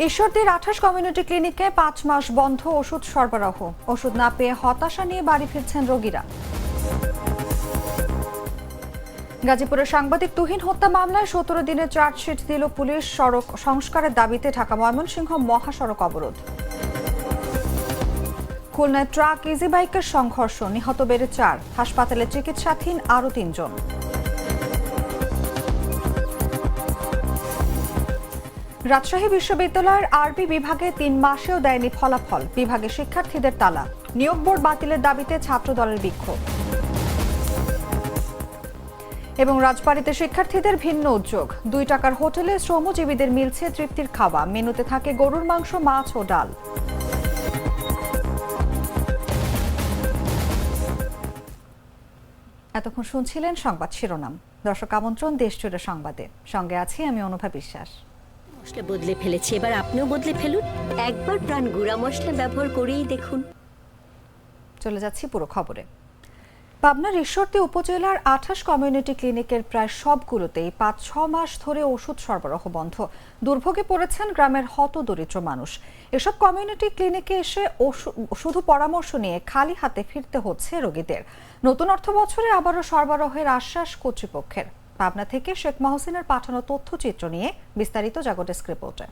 ঈশ্বরদীর 28 community ক্লিনিকে 5 মাস বন্ধ ওষুধ সরবরাহ। ওষুধ না পেয়ে হতাশা নিয়ে বাড়ি ফিরছেন রোগীরা। গাজীপুরের সাংবাদিক তুহিন হত্যা মামলায় 17 দিনের চার্জশিট দিল পুলিশ। সড়ক সংস্কারের দাবিতে ঢাকা ময়মনসিংহ মহাসড়ক অবরোধ। খুলনায় ট্রাক ইজি বাইকের সংঘর্ষ, নিহত বেড়ে 4, হাসপাতালে চিকিৎসাধীন আরও 3 জন। রাজশাহী বিশ্ববিদ্যালয়ের আরবি বিভাগে 3 মাসেও দেয়নি ফলাফল, বিভাগে শিক্ষার্থীদের তালা। নিয়োগ বোর্ড বাতিলের দাবিতে ছাত্রদলের বিক্ষোভ। এবং রাজবাড়ীতে শিক্ষার্থীদের ভিন্ন উদ্যোগ, 2 টাকার হোটেলে শ্রমজীবীদের মিলছে তৃপ্তির খাওয়া। মেনুতে থাকে গরুর মাংস, মাছ ও ডাল। এতক্ষণ শুনছিলেন সংবাদ শিরোনাম। দর্শক আমন্ত্রণ দেশজুড়ে সংবাদে, সঙ্গে আছি আমি অনুভা বিশ্বাস। মশলা বদলে ফেলেছে, এবার আপনিও বদলে ফেলুন। একবার প্রাণ গুঁড়া মশলা ব্যবহার করেই দেখুন। চলে যাচ্ছি পুরো খবরে। পাবনার ঈশ্বরদী উপজেলার 28 কমিউনিটি ক্লিনিকের প্রায় সবগুলোতেই 5-6 মাস ধরে ওষুধ সরবরাহ বন্ধ। দুর্ভোগে পড়েছেন গ্রামের হতদরিদ্র মানুষ। এসব কমিউনিটি ক্লিনিকে এসে শুধু পরামর্শ নিয়ে খালি হাতে ফিরতে হচ্ছে রোগীদের। নতুন অর্থ বছরে আবারও সরবরাহের আশ্বাস কর্তৃপক্ষের। পাবনা থেকে শেখ মহসিনের পাঠানো তথ্যচিত্র নিয়ে বিস্তারিত জাগো ডেস্ক রিপোর্টে।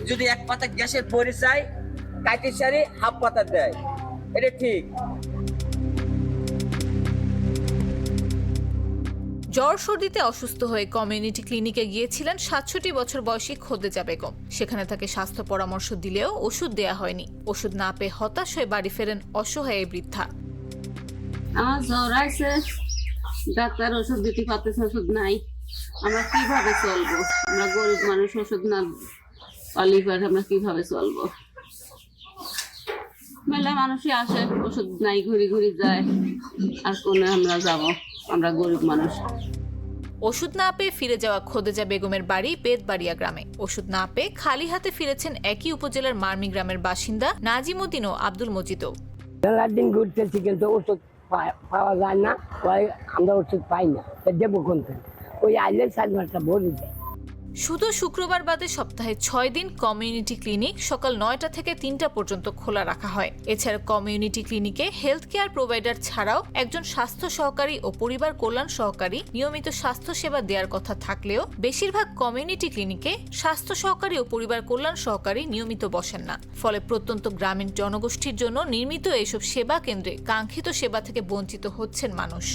যদি এক পাতা গ্যাসের পরিচয় কাটি সারি হাফ পাতা দেয়, এটা ঠিক। জ্বর সর্দিতে অসুস্থ হয়ে কমিউনিটি ক্লিনিকে গিয়েছিলেন 67 বছর বয়সী খোদেজা বেগম। সেখানে তাকে স্বাস্থ্য পরামর্শ দিলেও ওষুধ দেয়া হয়নি। ওষুধ না পেয়ে হতাশ হয়ে বাড়ি ফেরেন অসহায় বৃদ্ধা। আমার জ্বর আছে, ডাক্তার ওষুধ দিতে পারতেছে, ওষুধ নাই, আমরা কিভাবে চলবো? আমরা গরিব মানুষ, ওষুধ না পালি পারে আমরা কিভাবে চলবো? মেলা মানুষই আসে, ওষুধ নাই, ঘুরি ঘুরি যায়, আর কোনে আমরা যাব? আমরা গরিব মানুষ। ওষুধ না পেয়ে ফিরে যাওয়া খোদেজা বেগমের বাড়ি বেতবাড়িয়া গ্রামে। ওষুধ না পেয়ে খালি হাতে ফিরেছেন একই উপজেলার মার্মি গ্রামের বাসিন্দা নাজিমুদ্দিন ও আব্দুল মজিদও। দিন ঘুরতেছি কিন্তু ওষুধ পাওয়া যায় না, আমরা ওষুধ পাই না, দেবো কোন থেকে? ওই আইলে 4 মাসটা ভরে যায়। শুধু শুক্রবার বাদে সপ্তাহে 6 দিন কমিউনিটি ক্লিনিক সকাল 9টা থেকে 3টা পর্যন্ত খোলা রাখা হয়। এছাড়া কমিউনিটি ক্লিনিকে হেলথ কেয়ার প্রোভাইডার ছাড়াও একজন স্বাস্থ্য সহকারী ও পরিবার কল্যাণ সহকারী নিয়মিত স্বাস্থ্য সেবা দেওয়ার কথা থাকলেও বেশিরভাগ কমিউনিটি ক্লিনিকে স্বাস্থ্য সহকারী ও পরিবার কল্যাণ সহকারী নিয়মিত বসেন না। ফলে প্রত্যন্ত গ্রামীণ জনগোষ্ঠীর জন্য নির্মিত এসব সেবা কেন্দ্রে কাঙ্ক্ষিত সেবা থেকে বঞ্চিত হচ্ছেন মানুষ।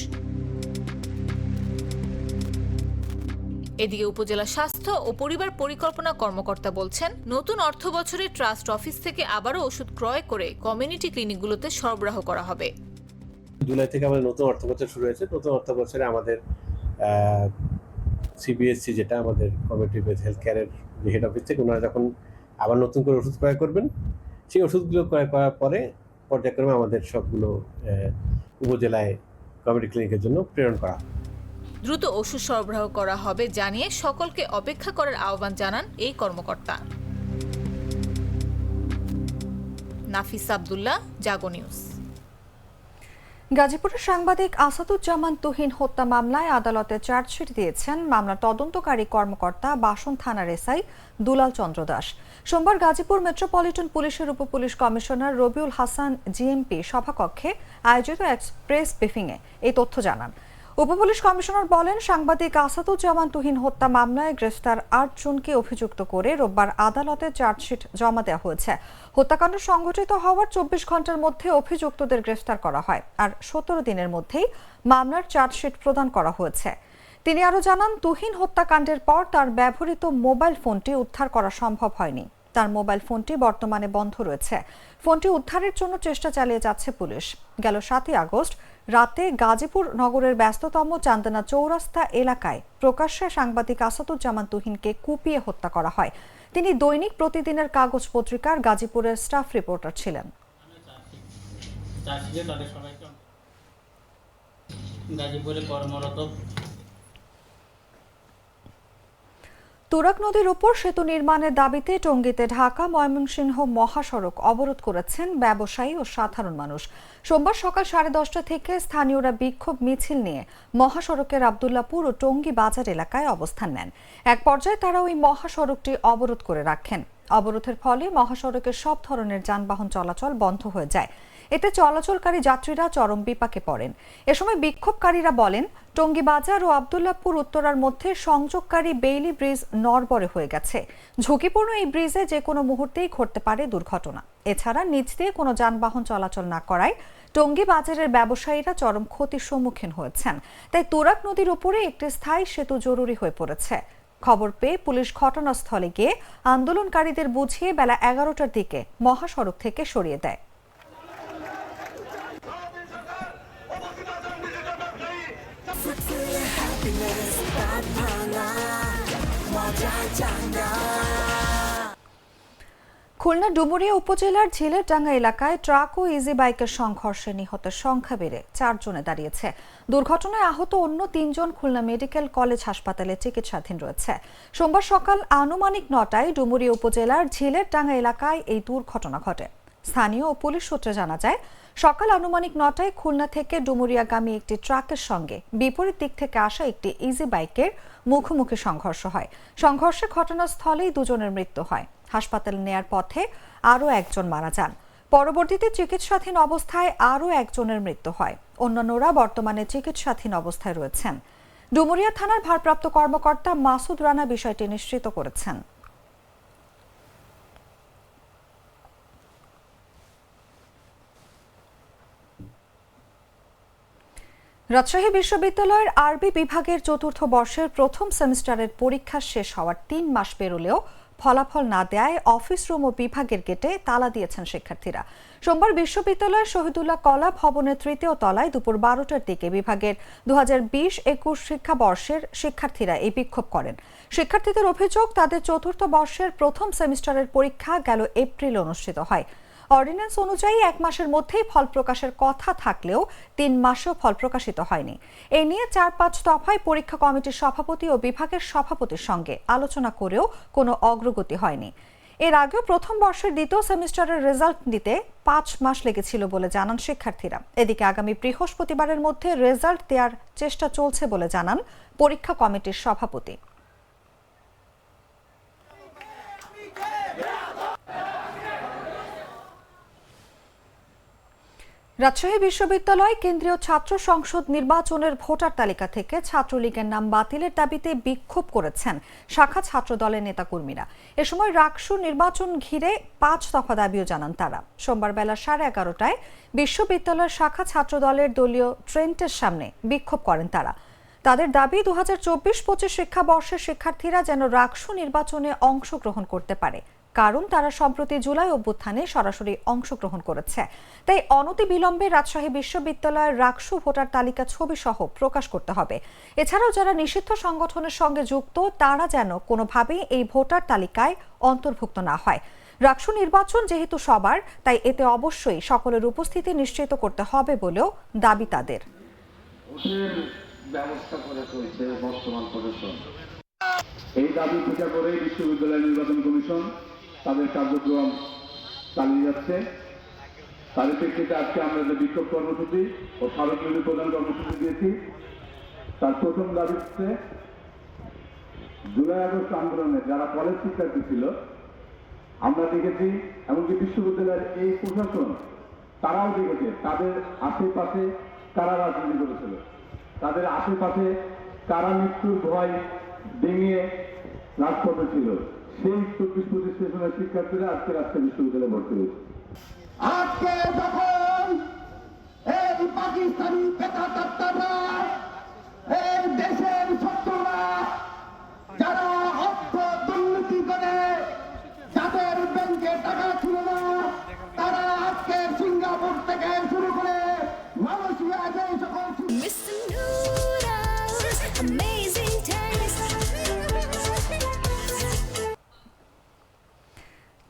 এদিকে উপজেলা স্বাস্থ্য ও পরিবার পরিকল্পনা কর্মকর্তা বলছেন, নতুন অর্থ বছরে ট্রাস্ট অফিস থেকে আবারও ওষুধ ক্রয় করে কমিউনিটি ক্লিনিকগুলোতে সরবরাহ করা হবে। জুলাই থেকে আমাদের নতুন অর্থ বছর শুরু হয়েছে। নতুন অর্থ বছরে আমাদের সিবিএসসি, যেটা আমাদের কমিউনিটি বেসড হেলথ কেয়ারের হেড অফিস থেকে ওনারা যখন আবার নতুন করে ওষুধ ক্রয় করবেন, সেই ওষুধগুলো ক্রয় করার পরে পর্যায়ক্রমে আমাদের সবগুলো উপজেলায় কমিউনিটি ক্লিনিকের জন্য প্রেরণ করা হবে। দ্রুত ওষুধ সরবরাহ করা হবে জানিয়ে সকলকে অপেক্ষা করার আহ্বান জানান এই কর্মকর্তা। নাফিস আব্দুল্লাহ, জাগো নিউজ। গাজীপুরের সাংবাদিক আসাদুজ্জামান তুহিন হত্যা মামলায় আদালতে চার্জশিট দিয়েছেন মামলার তদন্তকারী কর্মকর্তা বাসন থানার এসআই দুলাল চন্দ্র দাস। সোমবার গাজীপুর মেট্রোপলিটন পুলিশের উপপুলিশ কমিশনার রবিউল হাসান জিএমপি সভাকক্ষে আয়োজিত এক প্রেস ব্রিফিংয়ে এই তথ্য জানান। উপপুলিশ কমিশনার বলেন, সাংবাদিক আসাদুজ্জামান তুহিন হত্যা মামলায় গ্রেফতার 8 জনকে অভিযুক্ত করে রোববার আদালতে চার্জশিট জমা দেওয়া হয়েছে। হত্যাকাণ্ড সংঘটিত হওয়ার 24 ঘন্টার মধ্যে অভিযুক্তদের গ্রেফতার করা হয়, আর 17 দিনের মধ্যেই মামলার চার্জশিট প্রদান করা হয়েছে। তিনি আরও জানান, তুহিন হত্যাকাণ্ডের পর তার ব্যবহৃত মোবাইল ফোনটি উদ্ধার করা সম্ভব হয়নি। তার মোবাইল ফোনটি বর্তমানে বন্ধ রয়েছে। ফোনটি উদ্ধারের জন্য চেষ্টা চালিয়ে যাচ্ছে পুলিশ। গেল 7 আগস্ট রাতে গাজীপুর নগরের ব্যস্ততম চান্দনা চৌরাস্তা এলাকায় প্রকাশ্যে সাংবাদিক আসাদুজ্জামান তুহিনকে কুপিয়ে হত্যা করা হয়। তিনি দৈনিক প্রতিদিনের কাগজ পত্রিকার গাজীপুরের স্টাফ রিপোর্টার ছিলেন। তুরাগ নদীর উপর সেতু নির্মাণের দাবিতে টঙ্গীতে ঢাকা ময়মনসিংহ মহাসড়ক অবরোধ করেছেন ব্যবসায়ী ও সাধারণ মানুষ। সোমবার সকাল 10:30 থেকে স্থানীয়রা বিক্ষোভ মিছিল নিয়ে মহাসড়কের আব্দুল্লাপুর ও টঙ্গী বাজার এলাকায় অবস্থান নেন। এক পর্যায়ে তারা ওই মহাসড়কটি অবরোধ করে রাখেন। অবরোধের ফলে মহাসড়কের সব ধরনের যানবাহন চলাচল বন্ধ হয়ে যায়। এতে চলাচলকারী যাত্রীরা চরম বিপাকে পড়েন। এ সময় বিক্ষোভকারীরা বলেন, টঙ্গী বাজার ও আব্দুল্লাপুর উত্তরার মধ্যে সংযোগকারী বেইলি ব্রিজ নড়বড়ে হয়ে গেছে। ঝুঁকিপূর্ণ এই ব্রিজে যে কোনো মুহূর্তেই ঘটতে পারে দুর্ঘটনা। এছাড়া নিচ দিয়ে কোনো যানবাহন চলাচল না করায় টঙ্গী বাজারের ব্যবসায়ীরা চরম ক্ষতির সম্মুখীন হয়েছেন। তাই তুরাগ নদীর উপরে একটি স্থায়ী সেতু জরুরি হয়ে পড়েছে। খবর পেয়ে পুলিশ ঘটনাস্থলে গিয়ে আন্দোলনকারীদের বুঝিয়ে বেলা 11টার দিকে মহাসড়ক থেকে সরিয়ে দেয়। খুলনা ডুমুরিয়া উপজেলার ঝিলেরডাঙ্গা এলাকায় ট্রাক ও ইজি বাইকের সংঘর্ষে নিহতের সংখ্যা বেড়ে 4 জনে দাঁড়িয়েছে। দুর্ঘটনায় আহত অন্য 3 জন খুলনা মেডিকেল কলেজ হাসপাতালে চিকিৎসাধীন রয়েছে। সোমবার সকাল আনুমানিক 9টায় ডুমুরিয়া উপজেলার ঝিলেরডাঙ্গা এলাকায় এই দুর্ঘটনা ঘটে। স্থানীয় ও পুলিশ সূত্রে জানা যায়, সকাল আনুমানিক 9টায় খুলনা থেকে ডুমুরিয়াগামী একটি ট্রাকের সঙ্গে বিপরীত দিক থেকে আসা একটি ইজি বাইকের মুখোমুখি সংঘর্ষ হয়। সংঘর্ষে ঘটনাস্থলেই 2 জনের মৃত্যু হয়। হাসপাতালে নেয়ার পথে আরও 1 জন মারা যান। পরবর্তীতে চিকিৎসাধীন অবস্থায় আরও 1 জনের মৃত্যু হয়। অন্যান্যরা বর্তমানে চিকিৎসাধীন অবস্থায় রয়েছেন। ডুমুরিয়া থানার ভারপ্রাপ্ত কর্মকর্তা মাসুদ রানা বিষয়টি নিশ্চিত করেছেন। রাজশাহী বিশ্ববিদ্যালয়ের আরবি বিভাগের 4র্থ বর্ষের প্রথম সেমিস্টারের পরীক্ষা শেষ হওয়ার 3 মাস পেরোলেও ফলাফল না দেয়ায় অফিস রুম ও বিভাগের গেটে তালা দিয়েছেন শিক্ষার্থীরা। সোমবার বিশ্ববিদ্যালয়ের শহীদুল্লাহ কলা ভবনের 3য় তলায় দুপুর 12টার দিকে বিভাগের 2020-21 শিক্ষাবর্ষের শিক্ষার্থীরা এই বিক্ষোভ করেন। শিক্ষার্থীদের অভিযোগ, তাদের 4র্থ বর্ষের প্রথম সেমিস্টারের পরীক্ষা গেল এপ্রিলে অনুষ্ঠিত হয়। অর্ডিন্যান্স অনুযায়ী 1 মাসের মধ্যেই ফল প্রকাশের কথা থাকলেও 3 মাসেও ফল প্রকাশিত হয়নি। এ নিয়ে 4-5 দফায় পরীক্ষা কমিটির সভাপতি ও বিভাগের সভাপতির সঙ্গে আলোচনা করেও কোনো অগ্রগতি হয়নি। এর আগেও প্রথম বর্ষের 2য় সেমিস্টারের রেজাল্ট দিতে 5 মাস লেগেছিল বলে জানান শিক্ষার্থীরা। এদিকে আগামী বৃহস্পতিবারের মধ্যে রেজাল্ট দেওয়ার চেষ্টা চলছে বলে জানান পরীক্ষা কমিটির সভাপতি। রাজশাহী বিশ্ববিদ্যালয় কেন্দ্রীয় ছাত্র সংসদ নির্বাচনের ভোটার তালিকা থেকে ছাত্রলীগের নাম বাতিলের দাবিতে বিক্ষোভ করেছেন শাখা ছাত্র দলের নেতাকর্মীরা। এ সময় রাকসু নির্বাচন ঘিরে 5 দফা দাবিও জানান তারা। সোমবার বেলা 11:30টায় বিশ্ববিদ্যালয়ের শাখা ছাত্র দলের দলীয় ট্রেন্টের সামনে বিক্ষোভ করেন তারা। তাদের দাবি, 2024-25 শিক্ষাবর্ষের শিক্ষার্থীরা যেন রাকসু নির্বাচনে অংশগ্রহণ করতে পারে, কারণ তারা সম্প্রতি জুলাই অভ্যুত্থানে সরাসরি অংশগ্রহণ করেছে। তাই অনতিবিলম্বে রাজশাহী বিশ্ববিদ্যালয়ের রাকসু ভোটার তালিকা ছবি সহ প্রকাশ করতে হবে। এছাড়াও যারা নিষিদ্ধ সংগঠনের সঙ্গে যুক্ত তারা যেন কোনোভাবেই এই ভোটার তালিকায় অন্তর্ভুক্ত না হয়। রাকসু নির্বাচন যেহেতু সবার, তাই এতে অবশ্যই সকলের উপস্থিতি নিশ্চিত করতে হবে বলেও দাবি তাদের। এই দাবি পূজা করে বিশ্ববিদ্যালয় নির্বাচন কমিশন তাদের কার্যক্রম চালিয়ে যাচ্ছে। তাদের প্রেক্ষিতে আজকে আমরা যে বিক্ষোভ কর্মসূচি ও স্মারকলিপি প্রদান কর্মসূচি দিয়েছি, তার প্রথম দাবি হচ্ছে জুলাই আগস্ট আন্দোলনে যারা কলেজ শিক্ষার্থী ছিল, আমরা দেখেছি, এমনকি বিশ্ববিদ্যালয়ের এই প্রশাসন তারাও দেখেছে তাদের আশেপাশে কারা রাজনীতি করেছিল, তাদের আশেপাশে কারা মৃত্যুর ভয় ভেঙে রাজপথে ছিল। সেই 24-25 সেশনের শিক্ষার্থীরা আজকে রাজশাহী বিশ্ববিদ্যালয়ে ভর্তি হয়েছে। আজকে যখন এই পাকিস্তানি পেতাত্তারা, এই দেশের শত্রুরা, যারা অর্থ দুর্নীতি করে, যাদের ব্যাংকে টাকা ছিল না, তারা আজকে সিঙ্গাপুর থেকে শুরু করে মালয়েশিয়া যে সকল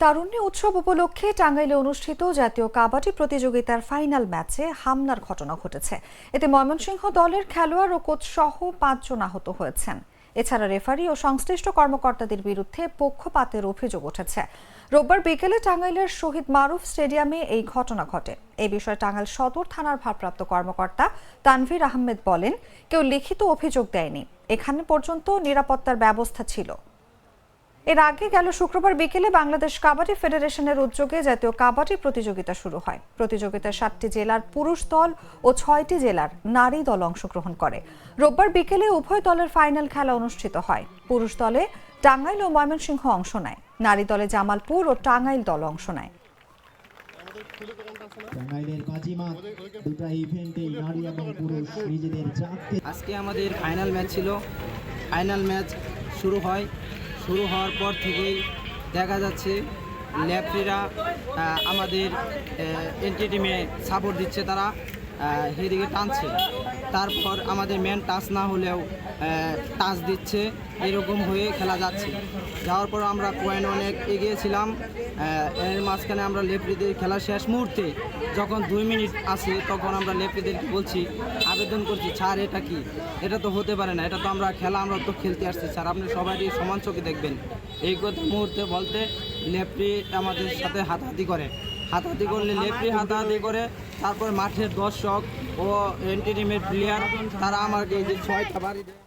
তারুণ্য উৎসব উপলক্ষে টাঙ্গাইলে অনুষ্ঠিত জাতীয় কাবাডি প্রতিযোগিতার ফাইনাল ম্যাচে হামলার ঘটনা ঘটেছে। এতে ময়মনসিংহ দলের খেলোয়াড় ও কোচ সহ 5 জন আহত হয়েছেন। এছাড়া রেফারি ও সংশ্লিষ্ট কর্মকর্তাদের বিরুদ্ধে পক্ষপাতের অভিযোগ উঠেছে। রোববার বিকেলে টাঙ্গাইলের শহীদ মারুফ স্টেডিয়ামে এই ঘটনা ঘটে। এই বিষয়ে টাঙ্গাইল সদর থানার ভারপ্রাপ্ত কর্মকর্তা তানভীর আহমেদ বলেন, কেউ লিখিত অভিযোগ দেয়নি, এখানে পর্যন্ত নিরাপত্তার ব্যবস্থা ছিল। এর আগে গেল শুক্রবার বিকেলে বাংলাদেশ কাবাডি ফেডারেশনের উদ্যোগে জাতীয় কাবাডি প্রতিযোগিতা শুরু হয়। প্রতিযোগিতায় 7টি জেলার পুরুষ দল ও 6টি জেলার নারী দল অংশগ্রহণ করে। রোববার বিকেলে উভয় দলের ফাইনাল খেলা অনুষ্ঠিত হয়। পুরুষ দলে টাঙ্গাইল ও ময়মনসিংহ অংশ নেয়, নারী দলে জামালপুর ও টাঙ্গাইল দল অংশ নেয়। আজকে আমাদের ফাইনাল ম্যাচ ছিল। ফাইনাল ম্যাচ শুরু হওয়ার পর থেকেই দেখা যাচ্ছে লেফারিরা আমাদের এন্ট্রি টিমে সাপোর্ট দিচ্ছে, তারা সেদিকে টানছে। তারপর আমাদের মেন টাচ না হলেও টাচ দিচ্ছে, এরকম হয়ে খেলা যাচ্ছে। যাওয়ার পর আমরা পয়েন্ট অনেক এগিয়েছিলাম। এর মাঝখানে আমরা লেফারিদের খেলা শেষ মুহূর্তে যখন 2 মিনিট আছে তখন আমরা লেফারিদেরকে বলছি, আবেদন করছি, স্যার এটা কি, এটা তো হতে পারে না, এটা তো আমরা তো খেলতে আসছি স্যার, আপনি সবাই সমান চোখে দেখবেন। এই মুহূর্তে বলতে লেফারি আমাদের সাথে হাতাহাতি করলে লেফারি হাতাহাতি করে, তারপর মাঠের দর্শক ও এন্ট্রি টিমের প্লেয়ার তারা আমাকে এই যে 6টা বাড়ি দেয়।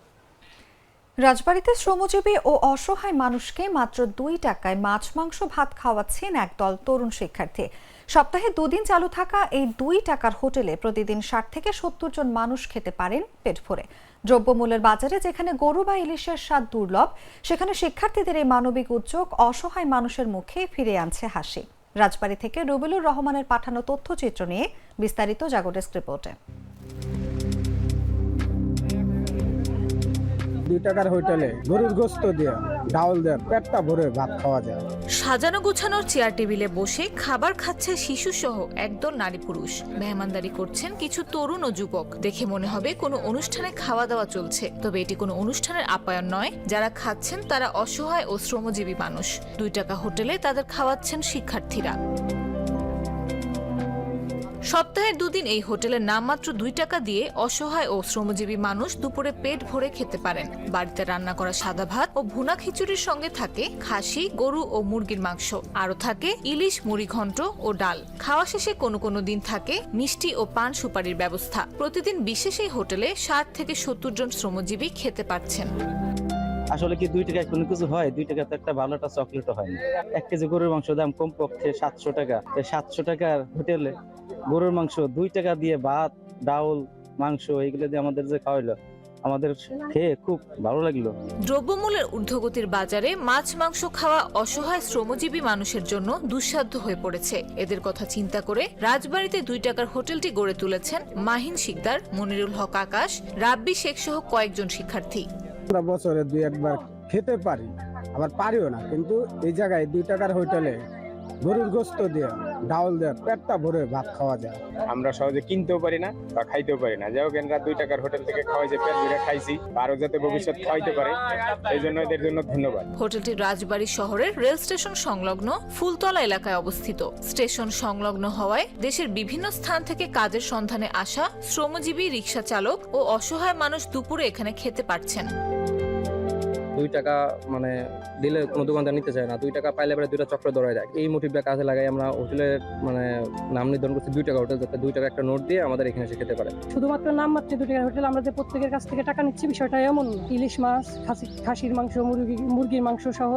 রাজবাড়ীতে শ্রমজীবী ও অসহায় মানুষকে মাত্র 2 টাকায় মাছ মাংস ভাত খাওয়াচ্ছেন একদল তরুণ শিক্ষার্থী। সপ্তাহে 2 দিন চালু থাকা এই 2 টাকার হোটেলে প্রতিদিন 60 থেকে 70 জন মানুষ খেতে পারেন পেট ভরে। দ্রব্যমূল্যের বাজারে যেখানে গরু বা ইলিশের স্বাদ দুর্লভ, সেখানে শিক্ষার্থীদের এই মানবিক উদ্যোগ অসহায় মানুষের মুখে ফিরে আনছে হাসি। রাজবাড়ী থেকে রুবেলুর রহমানের পাঠানো তথ্যচিত্র নিয়ে বিস্তারিত জাগো ডেস্ক রিপোর্টে। 2 টাকার হোটেলে গরুর গোশত দিয়ে ডাউল দিয়ে পেটটা ভরে ভাত খাওয়া যায়। সাজানো গোছানোর চেয়ার টেবিলে বসে খাবার খাচ্ছে শিশু সহ একদল নারী পুরুষ। মেহমানদারি করছেন কিছু তরুণ ও যুবক। দেখে মনে হবে কোনো অনুষ্ঠানে খাওয়া দাওয়া চলছে, তবে এটি কোনো অনুষ্ঠানের আপ্যায়ন নয়। যারা খাচ্ছেন তারা অসহায় ও শ্রমজীবী মানুষ। 2 টাকা হোটেলে তাদের খাওয়াচ্ছেন শিক্ষার্থীরা। সপ্তাহে 2 দিন এই হোটেলের নামমাত্র 2 টাকা দিয়ে অসহায় ও শ্রমজীবী মানুষ দুপুরে পেট ভরে খেতে পারেন। বাড়িতে রান্না করা সাদা ভাত ও ভুনা খিচুড়ির সঙ্গে থাকে খাসি, গরু ও মুরগির মাংস, আরও থাকে ইলিশ, মুড়ি ঘন্ট ও ডাল। খাওয়া শেষে কোনো কোনো দিন থাকে মিষ্টি ও পান সুপারির ব্যবস্থা। প্রতিদিন বিশেষ এই হোটেলে 60 থেকে 70 জন শ্রমজীবী খেতে পারছেন। আসলে কি 2 টাকায় কোনো কিছু হয়? 2 টাকা তো একটা ভালো একটা চকলেটও হয় না। 1 কেজি গরুর মাংস দাম কমপক্ষে 700 টাকা। 700 টাকার হোটেলে গরুর মাংস 2 টাকা দিয়ে ভাত, ডাউল, মাংস এগুলো দিয়ে আমাদের যে খাওয়াইলো, আমাদের খেয়ে খুব ভালো লাগলো। দ্রব্যমূল্যের ঊর্ধ্বগতির বাজারে মাছ মাংস খাওয়া অসহায় শ্রমজীবী মানুষের জন্য দুঃসাধ্য হয়ে পড়েছে। এদের কথা চিন্তা করে রাজবাড়ীতে 2 টাকার হোটেলটি গড়ে তুলেছেন মাহিন শিকদার, মনিরুল হক আকাশ, রাব্বি শেখ সহ কয়েকজন শিক্ষার্থী। আমরা বছরে 2-1 বার খেতে পারি, আবার পারিও না, কিন্তু এই জায়গায় 2 টাকার হোটেলে গরুর গোশত দিয়ে ডাউল দিয়ে পেটটা ভরে ভাত খাওয়া যায়। আমরা সহজে কিনতেও পারি না বা খাইতেও পারি না, যাই হোক এরা 2 টাকার হোটেল থেকে খাওয়াই যে পেট ভরে খাইছি, আরো যাতে ভবিষ্যৎ খাওয়াইতে পারে, এই জন্য এদের জন্য ধন্যবাদ। হোটেলটি রাজবাড়ী শহরের রেল স্টেশন সংলগ্ন ফুলতলা এলাকায় অবস্থিত। স্টেশন সংলগ্ন হওয়ায় দেশের বিভিন্ন স্থান থেকে কাজের সন্ধানে আসা শ্রমজীবী, রিক্সা চালক ও অসহায় মানুষ দুপুরে এখানে খেতে পারছেন। 2 টাকা মানে দিলে কোনো দোকানদার নিতে চায় না, 2 টাকা পাইলে পরে 2টা চক্র ধরা যায়। এই মোটিভটা কাজে লাগাই আমরা হোটেলের মানে নাম নির্ধারণ করছি 2 টাকা হোটেল, যাতে 2 টাকা একটা নোট দিয়ে আমাদের এখানে এসে খেতে পারে। শুধুমাত্র নামমাত্র 2 টাকার হোটেল, আমরা যে প্রত্যেকের কাছ থেকে টাকা নিচ্ছি বিষয়টা এমন। ইলিশ মাছ, খাসির মাংস, মুরগির মাংস সহ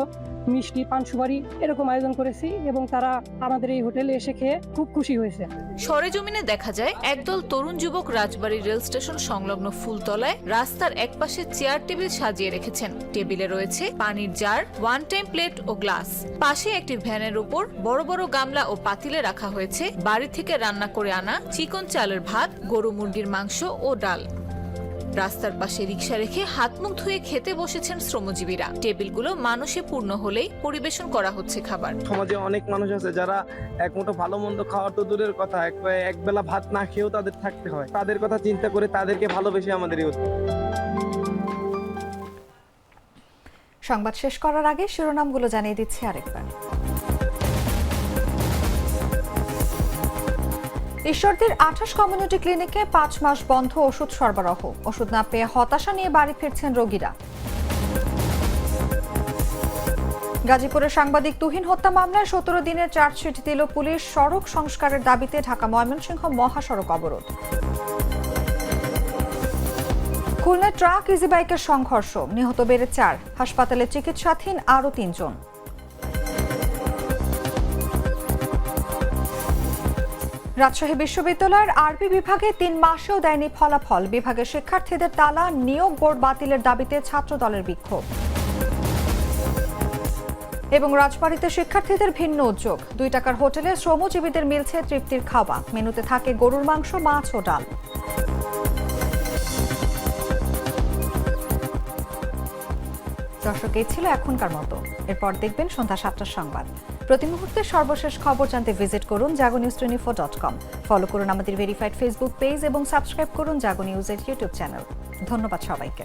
মিষ্টি, পান সুপারি এরকম আয়োজন করেছি এবং তারা আমাদের এই হোটেলে এসে খেয়ে খুব খুশি হয়েছে। সরেজমিনে দেখা যায় একদল তরুণ যুবক রাজবাড়ী রেল স্টেশন সংলগ্ন ফুলতলায় রাস্তার একপাশে চেয়ার টেবিল সাজিয়ে রেখেছেন। টেবিলে রয়েছে পানির জার, 1 টাইম প্লেট ও গ্লাস। পাশে একটি ভ্যানের উপর বড় বড় গামলা ও পাতিলে রাখা হয়েছে বাড়ি থেকে রান্না করে আনা চিকন চালের ভাত, গরু মুরগির মাংস ও ডাল। রাস্তার পাশে রিকশা রেখে হাত মুখ ধুয়ে খেতে বসেছেন শ্রমজীবীরা। টেবিলগুলো মানুষে পূর্ণ হলেই পরিবেশন করা হচ্ছে খাবার। সমাজে অনেক মানুষ আছে যারা এক মুঠো ভালো মন্দ খাওয়া তো দূরের কথা, এক বেলা ভাত না খেয়েও তাদের থাকতে হয়। তাদের কথা চিন্তা করে তাদেরকে ভালোবেসে আমাদের এই সংবাদ শেষ করার আগে শিরোনামগুলো জানিয়ে দিচ্ছি আরেকবার। ঈশ্বরদীর 28 কমিউনিটি ক্লিনিকে 5 মাস বন্ধ ওষুধ সরবরাহ। ওষুধ না পেয়ে হতাশা নিয়ে বাড়ি ফিরছেন রোগীরা। গাজীপুরের সাংবাদিক তুহিন হত্যা মামলায় 17 দিনের চার্জশিট দিল পুলিশ। সড়ক সংস্কারের দাবিতে ঢাকা ময়মনসিংহ মহাসড়ক অবরোধ। খুলনায় ট্রাক ইজি বাইকের সংঘর্ষ, নিহত বেড়ে 4, হাসপাতালে চিকিৎসাধীন আরও 3 জন। রাজশাহী বিশ্ববিদ্যালয়ের আরবি বিভাগে 3 মাসেও দেয়নি ফলাফল। বিভাগের শিক্ষার্থীদের তালা, নিয়োগ বোর্ড বাতিলের দাবিতে ছাত্র দলের বিক্ষোভ। এবং রাজবাড়ীতে শিক্ষার্থীদের ভিন্ন উদ্যোগ, 2 টাকার হোটেলে শ্রমজীবীদের মিলছে তৃপ্তির খাওয়া। মেনুতে থাকে গরুর মাংস, মাছ ও ডাল। দর্শক, এই ছিল এখনকার মতো। এরপর দেখবেন সন্ধ্যা 7টার সংবাদ। প্রতি মুহূর্তে সর্বশেষ খবর জানতে ভিজিট করুন jagonews24.com। ফলো করুন আমাদের ভেরিফাইড ফেসবুক পেজ এবং সাবস্ক্রাইব করুন জাগো নিউজের ইউটিউব চ্যানেল। ধন্যবাদ সবাইকে।